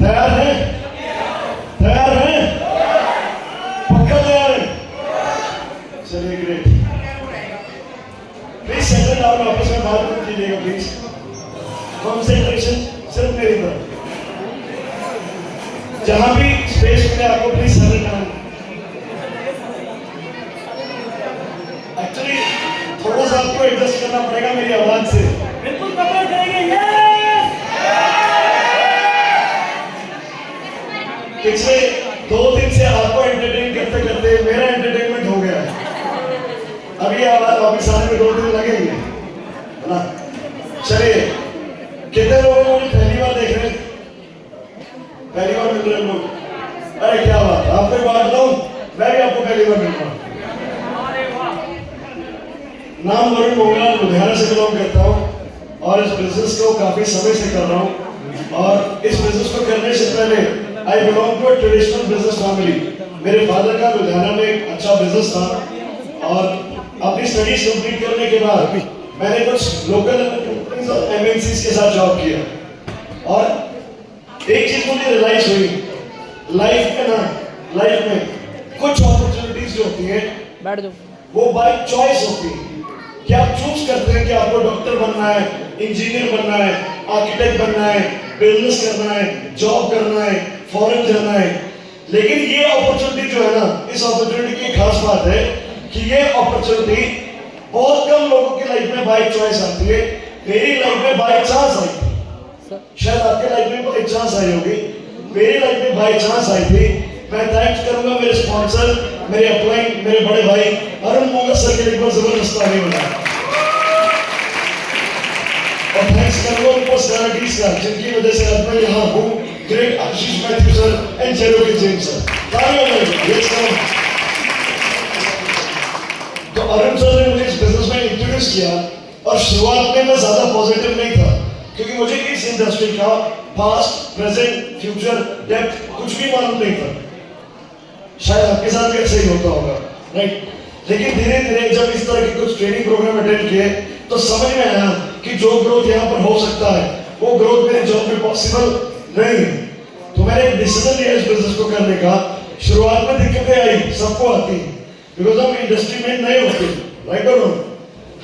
तैयार है? तैयार है? पक्का तैयार है? चलिए ग्रेट। प्लीज सेटल डाउन, आपस में बात मत कीजिएगा प्लीज। कॉन्सेंट्रेशन सिर्फ मेरी तरफ। जहां भी स्पेस मिले आपको प्लीज सेटल डाउन। एक्चुअली थोड़ा सा आपको एडजस्ट करना पड़ेगा मेरी आवाज से। बिल्कुल कपड़े करेंगे। यस पिछले 2 दिन से आपको एंटरटेन करते करते मेरा एंटरटेनमेंट हो गया है। अभी आवाज वापिस आने में 2 दिन लगेंगे, है ना? चलिए, कितने लोग मुझे पहली बार देख रहे हैं? पहली बार मिल रहे हैं लोग? अरे क्या बात, आपको एक बात बताऊं, मैं भी आपको पहली बार मिल रहा हूं। नाम वरुण मोंगला, लुधियाना से बिलोंग करता हूं और इस बिजनेस को काफी समय से कर रहा हूं। और इस बिजनेस को करने से पहले I belong to a traditional business family. मेरे फादर का लुधियाना में एक अच्छा बिजनेस था और अपनी स्टडीज कंप्लीट करने के बाद मैंने कुछ लोकल कंपनीज और एमएनसीज के साथ जॉब किया। और एक चीज मुझे रियलाइज हुई, लाइफ में कुछ अपॉर्चुनिटीज जो होती हैं बैठ जाओ, वो बाय चॉइस होती है कि आप चूज करते हैं कि आपको डॉक्टर बनना है, इंजीनियर बनना है, आर्किटेक्ट बनना है, बिजनेस करना है, जॉब करना है, फॉरेन जाना है। लेकिन ये अपॉर्चुनिटी जो है ना, इस अपॉर्चुनिटी की खास बात है कि ये अपॉर्चुनिटी बहुत कम लोगों की लाइफ में बाय चॉइस आती है। मेरी लाइफ में बाय चांस आई थी, शायद आपके लाइफ में बाय चांस आई होगी, मेरी लाइफ में बाय चांस आई थी। मैं थैंक्स करूंगा मेरे स्पॉन्सर, मेरे अपलाइन, मेरे बड़े भाई अरुण मोंगला सर के लिए बहुत जबरदस्त ताली बजाएं। और थैंक्स करूंगा उनको गारंटीज का, जिनकी वजह से आज मैं यहाँ हूँ। Great Ashish Mathew sir and जेरोके जेम्स सर, तालियां बजाएं। तो अरुण सर ने मुझे इस बिजनेस में इंट्रोड्यूस किया और शुरुआत में मैं ज्यादा पॉजिटिव नहीं था क्योंकि मुझे इस इंडस्ट्री का पास्ट, प्रेजेंट, फ्यूचर, डेप्थ कुछ भी मालूम नहीं था। शायद आपके साथ भी ऐसा ही होता होगा, राइट? लेकिन धीरे धीरे जब इस तरह के कुछ ट्रेनिंग प्रोग्राम अटेंड किए तो समझ में आया कि जो ग्रोथ यहाँ पर हो सकता है वो ग्रोथ मेरे जॉब में पॉसिबल नहीं है। तो मैंने एक डिसीजन लिया इस बिजनेस को करने का। शुरुआत में दिक्कतें आई, सबको आती है, बिकॉज हम इंडस्ट्री में नए होते हैं, राइट और रॉन्ग?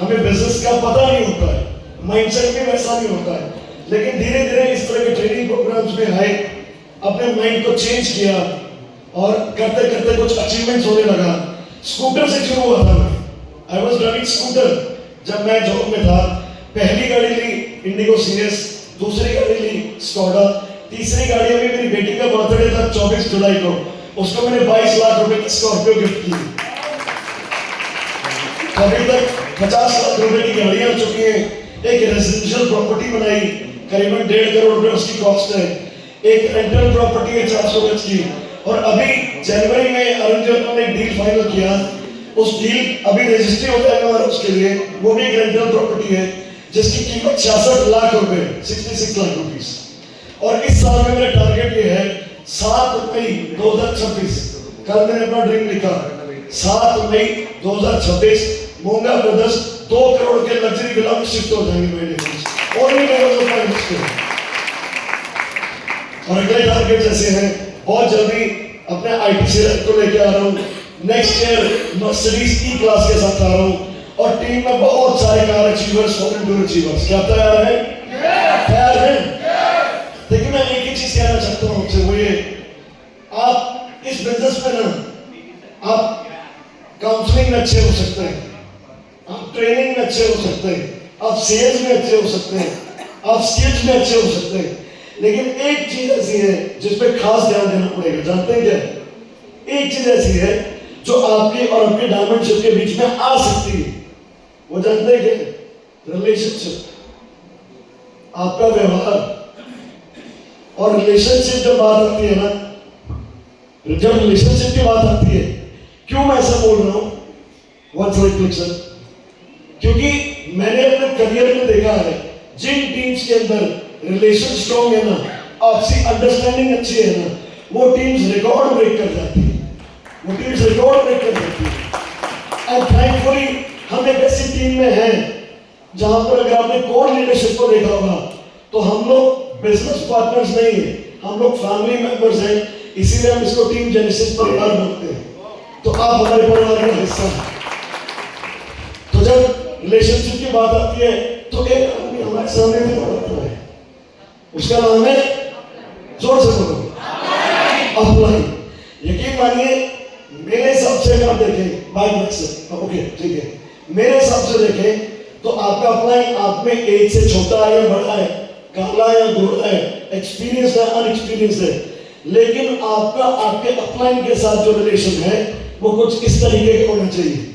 हमें बिजनेस का पता नहीं होता है, माइंडसेट भी वैसा नहीं होता है। लेकिन धीरे धीरे इस तरह के ट्रेनिंग प्रोग्राम्स में आए, अपने माइंड को चेंज किया और करते करते कुछ अचीवमेंट्स होने लगा। स्कूटर से शुरू हुआ था मैं, आई वॉज ड्राइविंग स्कूटर जब मैं जॉब में था। पहली गाड़ी ली इंडिगो सीएस, दूसरी गाड़ी ली स्कोडा, तीसरी गाड़ी अभी मेरी बेटी का बर्थडे था 24 जुलाई को, उसको मैंने 22 लाख रुपए की स्कॉर्पियो गिफ्ट की। अभी तक 50 लाख रुपए की गाड़ी आ चुकी है। एक रेजिडेंशियल प्रॉपर्टी बनाई, करीबन 1.5 करोड़ रुपए उसकी कॉस्ट है। एक रेंटल प्रॉपर्टी है 400 गज की। और अभी जनवरी में अरुण जी ने एक डील फाइनल किया। उस डील अभी रजिस्ट्री होता है उसके लिए, वो भी एक रेंटल प्रॉपर्टी है जिसकी कीमत 66 लाख रुपए, 66 लाख रुपीस। और इस साल में मेरा टारगेट ये है 7 मई 2026, कल मैंने अपना ड्रीम लिखा, 7 मई 2026 मोंगला ब्रदर्स 2 करोड़ के लग्जरी विला में शिफ्ट हो जाएंगे मेरे और भी लेवल ऑफ इंडस्ट्री। और अगले टारगेट जैसे हैं, बहुत जल्दी अपने आईटी शेयर को लेके आ रहा हूँ। नेक्स्ट ईयर मर्सिडीज ई क्लास के साथ आ रहा हूँ और टीम में बहुत सारे car achievers, foreign tour achievers. क्या तैयार है? तैयार है? देखिए मैं एक ही चीज कहना चाहता हूँ आपसे, वो ये, आप इस बिजनेस में ना, आप काउंसलिंग में अच्छे हो सकते हैं, आप ट्रेनिंग में अच्छे हो सकते हैं, आप सेल्स में अच्छे हो सकते हैं, आप स्किल्स में अच्छे हो सकते हैं। लेकिन एक चीज ऐसी है जिस पे खास ध्यान देना पड़ेगा, जानते हैं क्या? एक चीज ऐसी है जो आपके और आपके डायमंड शिप के बीच में आ सकती है, वो जानते हैं कि रिलेशनशिप, आपका व्यवहार और रिलेशनशिप जब बात आती है ना, जब रिलेशनशिप की बात आती है, क्यों मैं ऐसा बोल रहा हूं? वन साइड क्लिक सर, क्योंकि मैंने अपने करियर में देखा है जिन टीम्स के अंदर रिलेशन स्ट्रॉन्ग है ना, आपसी अंडरस्टैंडिंग अच्छी है ना, वो टीम्स रिकॉर्ड ब्रेक कर जाती है, वो टीम्स रिकॉर्ड ब्रेक कर जाती है। एंड थैंकफुली हम एक ऐसी टीम में हैं जहां पर अगर आपने कोर लीडरशिप को देखा होगा तो हम लोग बिजनेस पार्टनर्स नहीं है, हम लोग फैमिली मेंबर्स हैं, इसीलिए हम इसको टीम जेनेसिस परिवार बोलते हैं। तो आप हमारे परिवार का हिस्सा हैं। तो जब रिलेशनशिप की बात आती है तो एक आदमी हमारे सामने भी होता है, उसका नाम है, जोर से बोलो, अपलाइन। यकीन मानिए मेरे हिसाब से अगर आप देखें बात से, ओके ठीक है, मेरे हिसाब से देखें तो आपका अपलाइन आप में एज से छोटा है या बड़ा है, काला या गोरा है, एक्सपीरियंस है अनएक्सपीरियंस है, लेकिन आपका आपके अपलाइन के साथ जो रिलेशन है वो कुछ इस तरीके का होना चाहिए।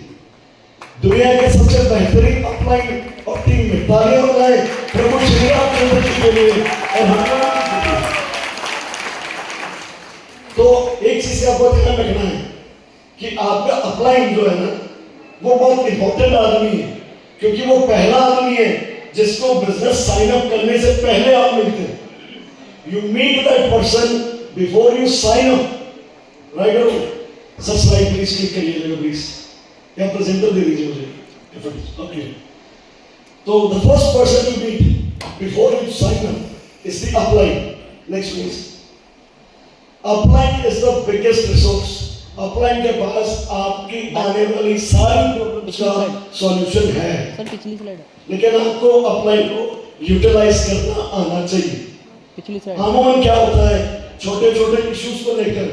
दुनिया के सबसे बेहतरीन अपलाइन और टीम में तालियां बजाएं प्रभु श्री राम चंद्र जी के लिए और हनुमान जी के लिए। तो एक चीज का आपको ध्यान रखना है कि आपका अपलाइन जो है ना वो बहुत इंपॉर्टेंट आदमी है, क्योंकि वो पहला आदमी है जिसको बिजनेस साइन अप करने से पहले आप मिलते हैं। You meet that person before you sign up, right? Sir slide please click करिएगा प्लीज, या प्रेजेंटर दे दीजिए मुझे। ओके, तो the first person you meet before you sign up is the upline. Next please. Upline is the biggest resource. Upline के पास आपकी आने वाली सारी प्रॉब्लम्स का सॉल्यूशन है। सर पिछली स्लाइड, लेकिन आपको अपलाइन को यूटिलाइज करना आना चाहिए। पिछली स्लाइड। अमूमन क्या होता है, छोटे छोटे इश्यूज को लेकर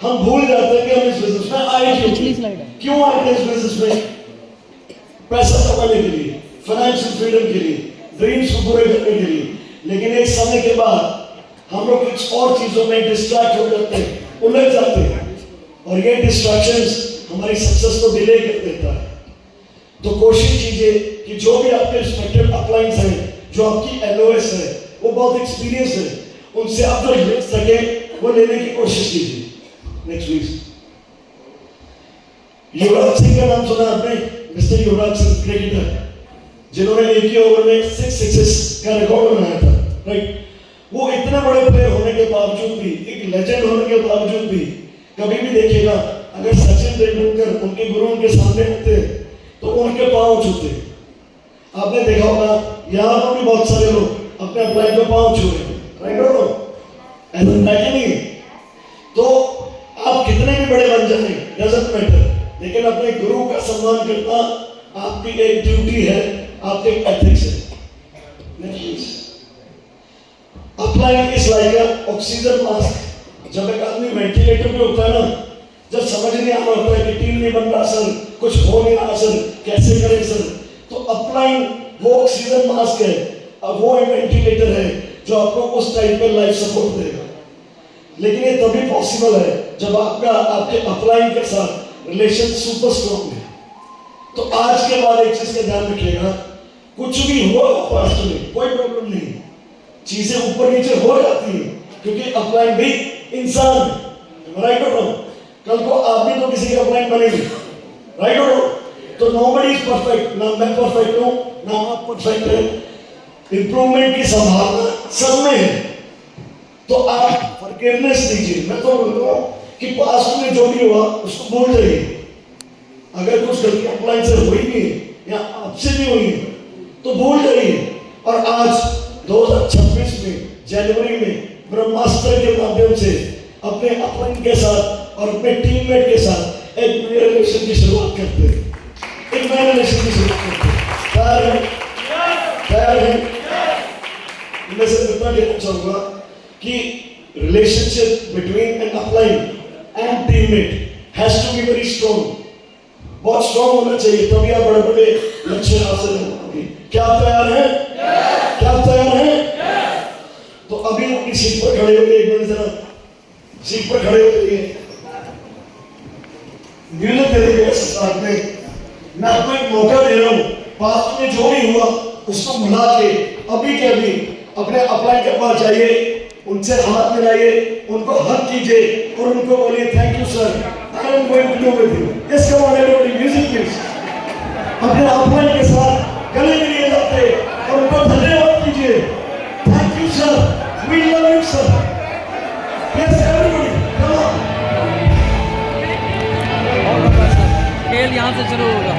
हम भूल जाते हैं कि हम इस बिजनेस में आए पिछली स्लाइड है। क्यों आए थे इस बिजनेस में? पैसा कमाने के लिए, फाइनेंशियल फ्रीडम के लिए, ड्रीम्स को पूरे करने के लिए। लेकिन एक समय के बाद हम लोग कुछ और चीजों में डिस्ट्रैक्ट हो जाते हैं, उलझ जाते हैं, और ये डिस्ट्रैक्शंस हमारी सक्सेस को डिले कर देता है। तो कोशिश कीजिए कि जो भी आपके रिस्पेक्टिव अपलाइंस हैं, जो आपकी एलओएस है, वो बहुत एक्सपीरियंस है, उनसे आप जो ले सके वो लेने की कोशिश कीजिए। Next please. युवराज सिंह का नाम सुना आपने? मिस्टर युवराज सिंह क्रिकेटर, जिन्होंने एक ही ओवर में 6 सिक्सेस का रिकॉर्ड बनाया था, राइट? वो इतने बड़े प्लेयर होने के बावजूद भी, एक लेजेंड होने के बावजूद भी, कभी भी देखिएगा अगर सचिन तेंदुलकर उनके गुरु उनके सामने होते तो उनके पांव छूते। आपने देखा होगा यहाँ पर भी बहुत सारे लोग अपने अपलाइन पे पांव छू रहे, राइट? ऐसा है कि नहीं? तो आप कितने भी बड़े बन जाए डजंट मैटर, लेकिन अपने गुरु का सम्मान करना आपकी एक ड्यूटी है, आपके एथिक्स है। Upline is like a oxygen mask. जब एक आदमी वेंटिलेटर पे होता है ना, जब समझ नहीं आ रहा होता है कि टीम नहीं बन रहा सर, कुछ हो नहीं रहा सर, कैसे करें सर, तो अपलाइन वो ऑक्सीजन मास्क है, अब वो वेंटिलेटर है जो आपको उस टाइम पे लाइफ सपोर्ट देगा। लेकिन ये तभी पॉसिबल है जब आपका आपके अपलाइन के साथ रिलेशन सुपर स्ट्रॉन्ग है। तो आज के बाद एक चीज का ध्यान रखिएगा, कुछ भी हुआ पास्ट में कोई प्रॉब्लम नहीं, चीजें ऊपर नीचे हो जाती है, क्योंकि अपलाइन भी इंसान है, राइट और रॉन्ग? कल को आप भी तो किसी के अपलाइन बनेंगे, राइट और रॉन्ग? तो नोबडी इज परफेक्ट, ना मैं परफेक्ट हूं ना आप परफेक्ट हैं। इंप्रूवमेंट की संभावना सब में है, तो आप फॉरगिवनेस दीजिए। मैं तो बोलता हूं कि पास्ट में जो भी हुआ उसको भूल जाइए। अगर कुछ गलती अपलाइन से हुई भी या आपसे भी हुई तो भूल जाइए, और आज 2026 में जनवरी में ब्रह्मास्त्र के माध्यम से अपने अपलाइन के साथ और अपने टीममेट के साथ एक नए रिलेशन की शुरुआत करते हैं, एक नए रिलेशन की शुरुआत करते हैं। तैयार है? मैं सिर्फ इतना कहना चाहूंगा कि relationship between an upline and teammate has to be very strong, बहुत स्ट्रॉन्ग होना चाहिए, तभी आप बड़े बड़े लक्ष्य हासिल कर पाओगे। क्या आप तैयार हैं? क्या आप तैयार हैं? तो अभी अपनी सीट पर खड़े होइए, एक मिनट जरा सीट पर खड़े होइए। म्यूजिक दे दीजिए साथ में। मैं आपको एक मौका दे रहा हूं पास्ट में जो भी हुआ उसको भुला के अभी के अभी अपने अपलाइन के पास जाइए, उनसे हाथ मिलाइए, उनको हक कीजिए और उनको बोलिए thank you sir, I am going to do with you. Yes come on everybody, music please. अपने अपलाइन के साथ गले मिलिए जाते और उनको धन्यवाद कीजिए। Thank you sir, we love you sir. Yes everybody, come on. खेल यहाँ से शुरू होगा।